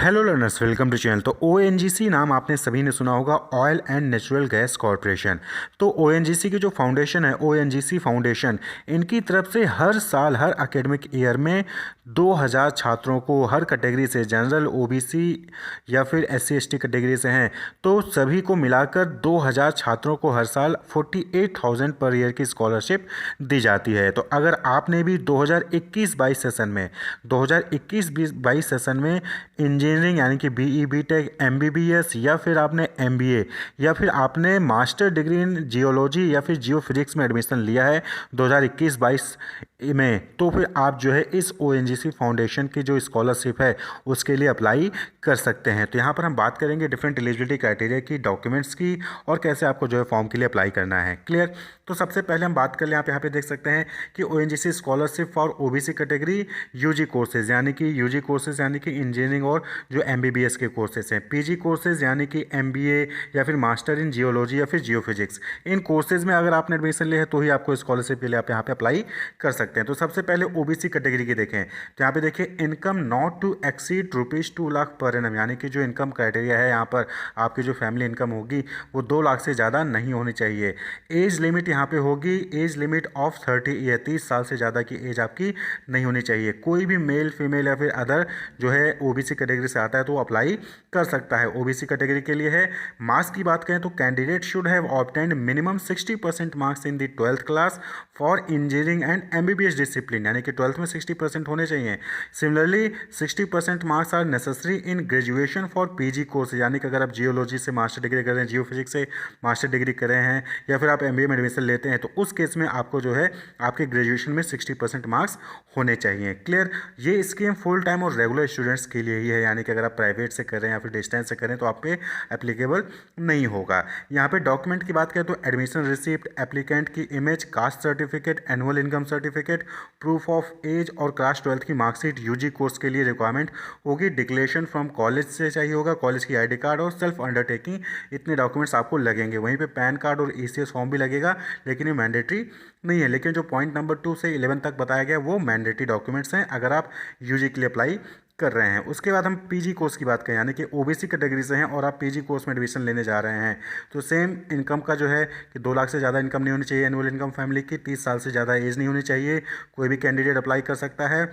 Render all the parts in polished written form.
Hello learners, welcome to channel. तो ONGC नाम आपने सभी ने सुना होगा, oil and natural gas corporation. तो ओएनजीसी की जो फाउंडेशन है, ओएनजीसी फाउंडेशन, इनकी तरफ से हर साल हर एकेडमिक ईयर में 2000 छात्रों को हर कैटेगरी से, जनरल, ओबीसी या फिर एससी एसटी कैटेगरी से हैं, तो सभी को मिलाकर 2000 छात्रों को हर साल 48,000 पर ईयर की स्कॉलरशिप दी जाती है। तो अगर आपने भी 2021-22 सेशन में 2021-22 सेशन में इंजीनियरिंग यानी कि बीई बीटेक एमबीबीएस या फिर आपने एमबीए या फिर आपने मास्टर डिग्री इन जियोलॉजी या फिर जियो फिजिक्स में एडमिशन लिया है 2021-22 में, तो फिर आप जो है इस ओएनजीसी फाउंडेशन की जो स्कॉलरशिप है उसके लिए अप्लाई कर सकते हैं। तो यहाँ पर हम बात करेंगे डिफरेंट एलिजिबिलिटी क्राइटेरिया की, डॉक्यूमेंट्स की, और कैसे आपको जो है फॉर्म के लिए अप्लाई करना है। क्लियर। तो सबसे पहले हम बात कर लें, आप यहाँ पे देख सकते हैं कि ONGC scholarship for OBC category UG courses यानी कि यूजी कोर्सेज यानी कि इंजीनियरिंग और जो एमबीबीएस के कोर्सेज हैं, पीजी कोर्सेज यानी कि एमबीए या फिर मास्टर इन जियोलॉजी या फिर जियो फिजिक्स, इन कोर्सेज में अगर आपने एडमिशन लिया है तो ही आपको स्कॉलरशिप के लिए आप यहाँ पे अप्लाई कर सकते हैं। तो सबसे पहले ओबीसी कैटेगरी की देखें, तो यहाँ पे देखिए income not to exceed ₹2 lakh per annum, यानी कि जो इनकम क्राइटेरिया है यहाँ पर आपकी जो फैमिली इनकम होगी वो 2 लाख से ज़्यादा नहीं होनी चाहिए। एज लिमिट यहाँ पे होगी, एज लिमिट ऑफ 30 ईयर, 30 साल से ज़्यादा की एज आपकी नहीं होनी चाहिए। कोई भी मेल फीमेल या फिर अदर जो है ओबीसी कैटेगरी से आता है तो वो अप्लाई कर सकता है। ओबीसी कैटेगरी के लिए है। मार्क्स की बात करें तो candidate should have obtained minimum 60% marks in the 12th class for engineering and MBBS discipline, यानी कि 12th में 60% होने चाहिए। Similarly 60% marks are necessary in graduation for PG course, यानी कि अगर आप जियोलॉजी से मास्टर डिग्री कर रहे हैं, जियो फिजिक्स से मास्टर डिग्री कर रहे हैं या फिर आप एमबीए में एडमिशन लेते हैं तो उस केस में आपको जो है आपके ग्रेजुएशन में 60% मार्क्स होने चाहिए। क्लियर। ये स्कीम फुल टाइम और रेगुलर स्टूडेंट्स के लिए ही है, यानी कि अगर आप प्राइवेट से कर रहे हैं या फिर डिस्टेंस से करें तो आप पे एप्लीकेबल नहीं होगा। यहाँ पे डॉक्यूमेंट की बात करें तो एडमिशन रिसिप्ट, एप्लीकेंट की image, caste certificate, annual income certificate, proof of age और क्लास 12th की मार्कशीट यूजी कोर्स के लिए रिक्वायरमेंट होगी। डिक्लेरेशन फ्रॉम कॉलेज से चाहिए होगा, कॉलेज की आईडी कार्ड और सेल्फ अंडरटेकिंग, इतने डॉक्यूमेंट्स आपको लगेंगे। वहीं पे पैन कार्ड और ईसीएस फॉर्म भी लगेगा, लेकिन ये मैंडेटरी नहीं है। लेकिन जो पॉइंट नंबर 2 से 11 तक बताया गया वो मैंडेटरी डॉक्यूमेंट्स हैं अगर आप यूजी के लिए अप्लाई कर रहे हैं। उसके बाद हम पीजी कोर्स की बात करें, यानी कि ओबीसी कैटेगरी से हैं और आप पीजी कोर्स में एडमिशन लेने जा रहे हैं, तो सेम इनकम का जो है कि 2 लाख से ज़्यादा इनकम नहीं होनी चाहिए। एनुअल इनकम फैमिली की 30 साल से ज़्यादा एज नहीं होनी चाहिए। कोई भी कैंडिडेट अप्लाई कर सकता है।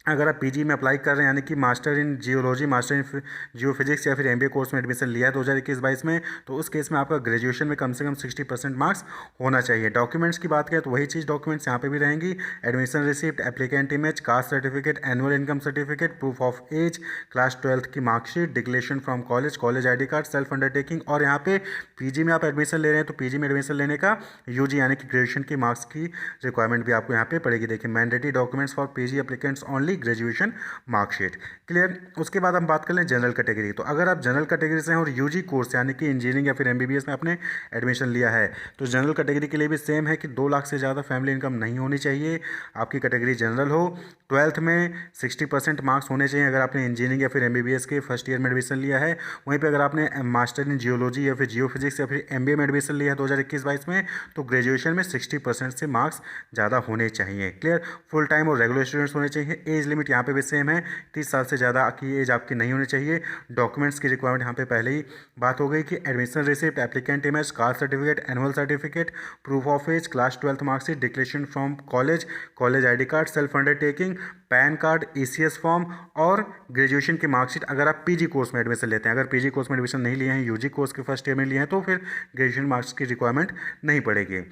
अगर आप पीजी में अप्लाई कर रहे हैं, यानी कि master in geology, master in Jio physics या फिर एमबीए कोर्स में एडमिशन लिया है 2021-22 में, तो उस केस में आपका ग्रेजुएशन में कम से कम 60% मार्क्स होना चाहिए। डॉक्यूमेंट्स की बात करें तो वही चीज़ डॉक्यूमेंट्स यहाँ पे भी रहेंगी। Admission receipt, applicant image, caste certificate, annual income certificate, proof of age, class 12th की marksheet, declaration from college, college I card, self undertaking. और यहाँ पे पीजी में आप एडमिशन ले रहे हैं तो पीजी में एडमिशन लेने का यूजी यानी कि ग्रेजुएशन की मार्क्स की रिक्वायरमेंट भी आपको यहाँ पे पड़ेगी। देखिए mandatory documents for PG applicants only, graduation marksheet. Clear. उसके बाद हम बात कर लें जनरल कैटेगरी। तो अगर आप जनरल कैटेगरी से हैं और यूजी कोर्स यानी कि इंजीनियरिंग या फिर एमबीबीएस में आपने एडमिशन लिया है तो जनरल कैटेगरी के लिए भी सेम है कि 2 लाख से ज़्यादा फैमिली इनकम नहीं होनी चाहिए, आपकी कैटेगरी जनरल हो। 12th में 60% मार्क्स होने चाहिए अगर आपने इंजीनियरिंग या फिर एमबीबीएस के फर्स्ट ईयर में एडमिशन लिया है। वहीं पर अगर आपने मास्टर इन जियोलॉजी या फिर जियो फिजिक्स या फिर एमबीए में एडमिशन लिया है 2021-22 में, तो ग्रेजुएशन में 60% से मार्क्स ज़्यादा होने चाहिए। क्लियर। फुल टाइम और रेगुलर स्टूडेंट्स होने चाहिए। एज लिमिट यहाँ पे भी सेम है, 30 साल से ज़्यादा की एज आपकी नहीं होनी चाहिए। डॉक्यूमेंट्स की रिक्वायरमेंट यहाँ पे पहले ही बात हो गई कि admission receipt, applicant image, caste certificate, annual certificate, proof of age, class 12th marksheet, declaration from college, college ID card, self undertaking, PAN card, ECS form और ग्रेजुएशन की मार्कशीट अगर आप पीजी कोर्स में एडमिशन लेते हैं। अगर PG course में admission नहीं लिए हैं, यूजी कोर्स के फर्स्ट ईयर में लिए हैं, तो फिर ग्रेजुएशन मार्क्स की रिक्वायरमेंट नहीं पड़ेगी।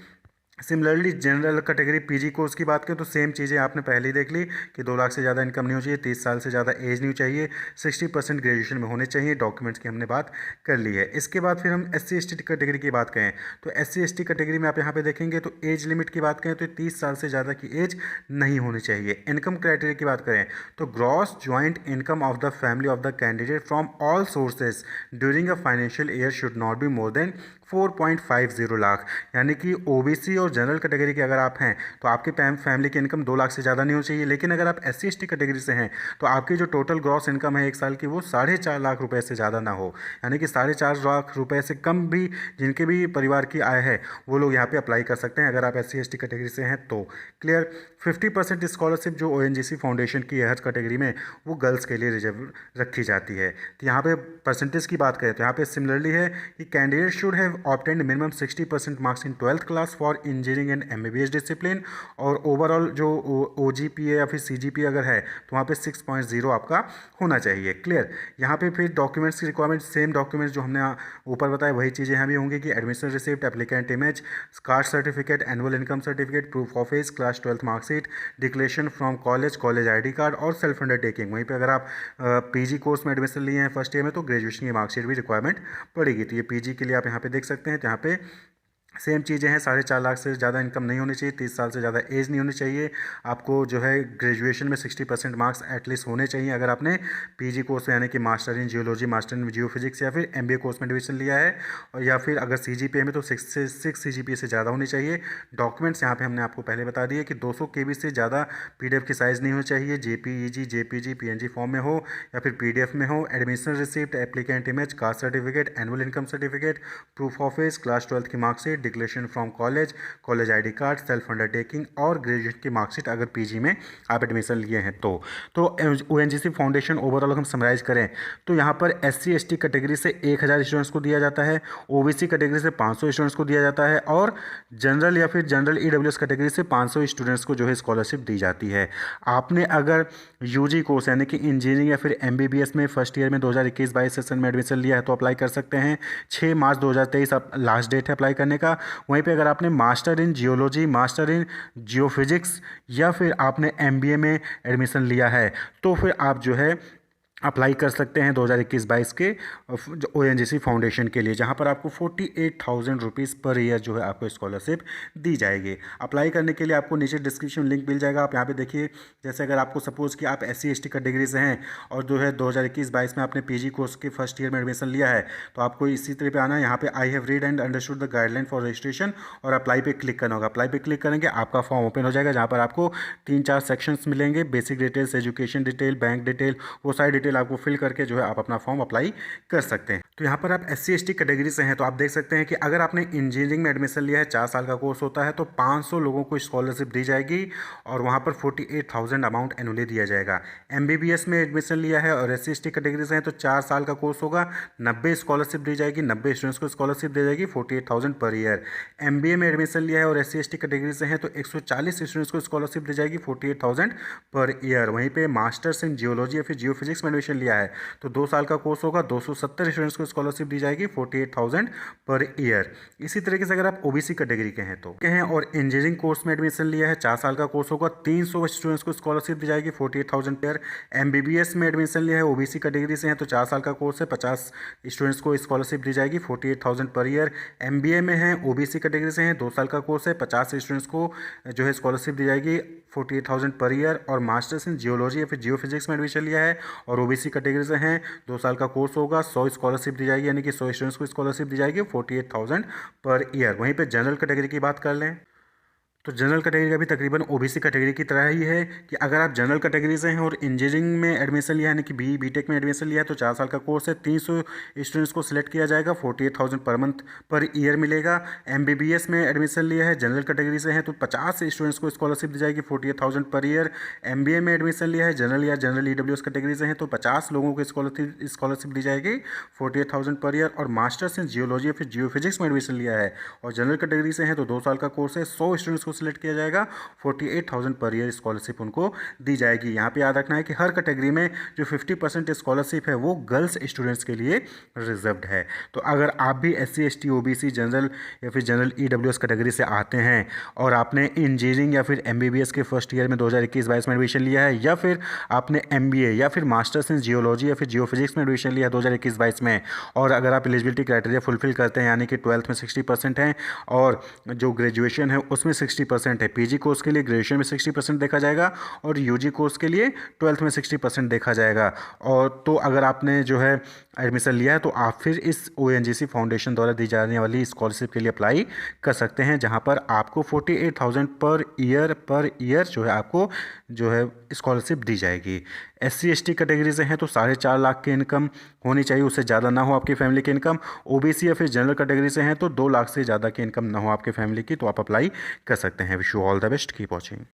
Similarly general category PG course की बात करें तो सेम चीज़ें आपने पहले ही देख ली कि 2 लाख से ज़्यादा इनकम नहीं होनी चाहिए, 30 साल से ज़्यादा एज नहीं चाहिए, 60% ग्रेजुएशन में होने चाहिए। डॉक्यूमेंट्स की हमने बात कर ली है। इसके बाद फिर हम SC ST कैटेगरी की बात करें तो SC ST कैटेगरी में आप यहाँ पे देखेंगे तो एज लिमिट की बात करें तो 30 साल से ज़्यादा की एज नहीं होनी चाहिए। इनकम क्राइटेरिया की बात करें तो gross joint income of the family of the candidate from all sources during a financial year should not be more than 4.50 lakh, यानी कि ओबीसी और जनरल कैटेगरी के अगर आप हैं तो आपकी फैमिली की इनकम 2 लाख से ज़्यादा नहीं होनी चाहिए। लेकिन अगर आप SC/ST कैटेगरी से हैं तो आपकी जो टोटल ग्रॉस इनकम है 1 साल की वो 4.5 लाख रुपए से ज़्यादा ना हो, यानी कि 4.5 लाख रुपए से कम भी जिनके भी परिवार की आय है वो लोग यहाँ पे अप्लाई कर सकते हैं अगर आप SC/ST कैटेगरी से हैं तो। क्लियर। 50% स्कॉलरशिप जो ONGC फाउंडेशन की है हर कैटेगरी में वो गर्ल्स के लिए रिजर्व रखी जाती है। तो यहाँ पे परसेंटेज की बात करें तो यहाँ पे सिमिलरली है कि candidate should have obtained minimum 60% marks in 12th class for engineering and MBBS discipline, और ओवरऑल जो OGPA या फिर CGPA अगर है तो वहाँ पे 6.0 आपका होना चाहिए। क्लियर। यहाँ पे फिर डॉक्यूमेंट्स की रिक्वायरमेंट सेम डॉक्यूमेंट्स जो हमने ऊपर बताया वही चीज़ें यहाँ भी होंगी कि admission receipt, applicant image, caste certificate, annual income certificate, proof of age, class 12th marksheet, declaration from college, college ID card और सेल्फ अंडरटेकिंग। वहीं पे अगर आप PG कोर्स में एडमिशन लिए हैं फर्स्ट ईयर में तो ग्रेजुएशन की मार्कशीट भी रिक्वायरमेंट पड़ेगी। तो ये PG के लिए आप यहाँ पे देख सकते हैं। तो यहाँ पे सेम चीज़ें हैं, 4.5 लाख से ज़्यादा इनकम नहीं होनी चाहिए, 30 साल से ज़्यादा एज नहीं होनी चाहिए, आपको जो है ग्रेजुएशन में 60% मार्क्स एटलीस्ट होने चाहिए अगर आपने PG कोर्स में यानी कि master in geology, master in geophysics या फिर MBA कोर्स में एडमिशन लिया है, और या फिर अगर CGPA में तो 6 CGPA से ज़्यादा होनी चाहिए। डॉक्यूमेंट्स यहाँ पर हमने आपको पहले बता दिए कि 200 KB से ज़्यादा PDF की साइज़ नहीं होनी चाहिए, JPEG, JPG, PNG फॉर्म में हो या फिर PDF में हो, admission receipt, applicant image, caste certificate, annual income certificate, proof of age, class 12th की marksheet, declaration from college, college ID card, self undertaking और ग्रेजुएट की मार्कशीट अगर PG में आप एडमिशन लिए हैं तो। ONGC फाउंडेशन ओवरऑल हम समराइज करें तो यहाँ पर SC/ST कैटेगरी से 1000 स्टूडेंट्स को दिया जाता है, OBC कैटेगरी से 500 स्टूडेंट्स को दिया जाता है और जनरल या फिर जनरल EWS कैटेगरी से 500 स्टूडेंट्स को जो है स्कॉलरशिप दी जाती है। आपने अगर UG कोर्स यानी कि इंजीनियरिंग या फिर MBBS में फर्स्ट ईयर में 2021-22 सेशन में एडमिशन लिया है तो अप्लाई कर सकते हैं। 6 मार्च 2023 लास्ट डेट है अप्लाई करने का। वहीं पे अगर आपने master in geology, master in geophysics या फिर आपने MBA में एडमिशन लिया है तो फिर आप जो है अप्लाई कर सकते हैं 2021-22 के ONGC फाउंडेशन के लिए, जहां पर आपको 48,000 रुपीज़ पर ईयर जो है आपको स्कॉलरशिप दी जाएगी। अप्लाई करने के लिए आपको नीचे डिस्क्रिप्शन लिंक मिल जाएगा, आप यहां पे देखिए। जैसे अगर आपको सपोज़ कि आप SC/ST कैटेगरी से हैं और जो है 2021-22 में आपने PG कोर्स के फर्स्ट ईयर में एडमिशन लिया है तो आपको इसी तरह पर आना है। यहाँ पर I have read and understood the guideline for registration और अप्लाई पे क्लिक करना होगा। अप्लाई पे क्लिक करेंगे आपका फॉर्म ओपन हो जाएगा, जहाँ पर आपको 3-4 सेक्शंस मिलेंगे, basic details, education detail, bank detail, वो सारी डिटेल आपको फिल करके जो है आप अपना फॉर्म अप्लाई कर सकते हैं। तो यहाँ पर आप SC/ST कैटेगरी से हैं तो आप देख सकते हैं कि अगर आपने इंजीनियरिंग में एडमिशन लिया है, 4 साल का कोर्स होता है, तो 500 लोगों को स्कॉलरशिप दी जाएगी और वहाँ पर 48,000 अमाउंट एनुअली दिया जाएगा। MBBS में एडमिशन लिया है और SC/ST कैटेगरी से हैं तो 4 साल का कोर्स होगा, 90 स्कॉलरशिप दी जाएगी, 90 स्टूडेंट्स को स्कॉलरशिप दी जाएगी 48,000 पर ईयर। MBA में एडमिशन लिया है और SC/ST कैटेगरी से हैं तो 140 स्टूडेंट्स को स्कॉलरशिप दी जाएगी 48,000 पर ईयर। वहीं पे मास्टर्स इन जियोलॉजी या फिर जियोफिजिक्स में एडमिशन लिया है तो 2 साल का कोर्स होगा, 270 स्टूडेंट्स को स्कॉलरशिप दी जाएगी 48,000 पर ईयर। इसी तरीके से अगर आप OBC कैटेगरी के हैं तो और इंजीनियरिंग कोर्स में एडमिशन लिया है, 4 साल का कोर्स होगा, 300 स्टूडेंट्स को स्कॉलरशिप दी जाएगी 48,000 पर ईयर। MBBS में एडमिशन लिया है, OBC कैटेगरी से हैं तो 4 साल का कोर्स है, 50 स्टूडेंट्स को स्कॉलरशिप दी जाएगी 48,000 पर ईयर। MBA में है, OBC कैटेगरी से हैं, 2 साल का कोर्स है, 50 स्टूडेंट्स को जो है स्कॉलरशिप दी जाएगी 48,000 पर ईयर। और मास्टर्स इन जियोलॉजी या फिर जियोफिजिक्स में एडमिशन लिया है और OBC कैटेगरी से हैं, 2 साल का कोर्स होगा, 100 स्कॉलरशिप दी जाएगी, यानी कि 100 स्टूडेंट्स को स्कॉलरशिप दी जाएगी 48,000 पर ईयर। वहीं पे जनरल कैटेगरी की बात कर लें तो जनरल कैटेगरी का भी तकरीबन OBC कैटेगरी की तरह ही है कि अगर आप जनरल कैटेगरी से हैं और इंजीनियरिंग में एडमिशन लिया है, यानी कि BE BTech में एडमिशन लिया है तो 4 साल का कोर्स है, 300 स्टूडेंट्स को सिलेक्ट किया जाएगा, 48,000 पर मंथ पर ईयर मिलेगा। MBBS में एडमिशन लिया है, जनरल कैटेगरी से हैं तो 50 स्टूडेंट्स को स्कॉलरशिप दी जाएगी 48,000 पर ईयर। MBA में एडमिशन लिया है, जनरल या जनरल EWS कैटेगरी से हैं तो 50 लोगों को स्कॉलरशिप दी जाएगी 48,000 पर ईयर। और मास्टर्स इन जियोलॉजी या फिर जियोफिजिक्स में एडमिशन लिया है और जनरल कैटेगरी से हैं तो 2 साल का कोर्स है, 100 स्टूडेंट्स को सिलेक्ट किया जाएगा, 48,000 पर ईयर स्कॉलरशिप उनको दी जाएगी। यहाँ पे याद रखना है कि हर कैटेगरी में जो 50% स्कॉलरशिप है वो गर्ल्स स्टूडेंट्स के लिए रिजर्व्ड है। तो अगर आप भी SC/ST, OBC, जनरल या फिर जनरल EWS कैटेगरी से आते हैं और आपने इंजीनियरिंग या फिर MBBS के फर्स्ट ईयर में 2021-22 में एडमिशन लिया है, या फिर आपने MBA या फिर मास्टर्स इन जियोलॉजी या फिर जियोफिजिक्स में एडमिशन लिया है 2021-22 में, और अगर आप एलिजिबिलिटी क्राइटेरिया फुलफिल करते हैं, यानी कि 12th में 60% है और जो ग्रेजुएशन है उसमें 60% है, PG कोर्स के लिए ग्रेजुएशन में 60% देखा जाएगा और UG कोर्स के लिए 12th में 60% देखा जाएगा। और तो अगर आपने जो है एडमिशन लिया है तो आप फिर इस ONGC फाउंडेशन द्वारा दी जाने वाली स्कॉलरशिप के लिए अप्लाई कर सकते हैं, जहां पर आपको 48,000 पर ईयर जो है आपको जो है स्कॉलरशिप दी जाएगी। SC ST कैटेगरी से हैं तो 4.5 लाख की इनकम होनी चाहिए, उससे ज़्यादा ना हो आपकी फैमिली की इनकम। OBC या फिर जनरल कैटेगरी से हैं तो 2 लाख से ज़्यादा की इनकम ना हो आपके फैमिली की, तो आप अप्लाई कर सकते हैं। Wish you all the best, keep watching.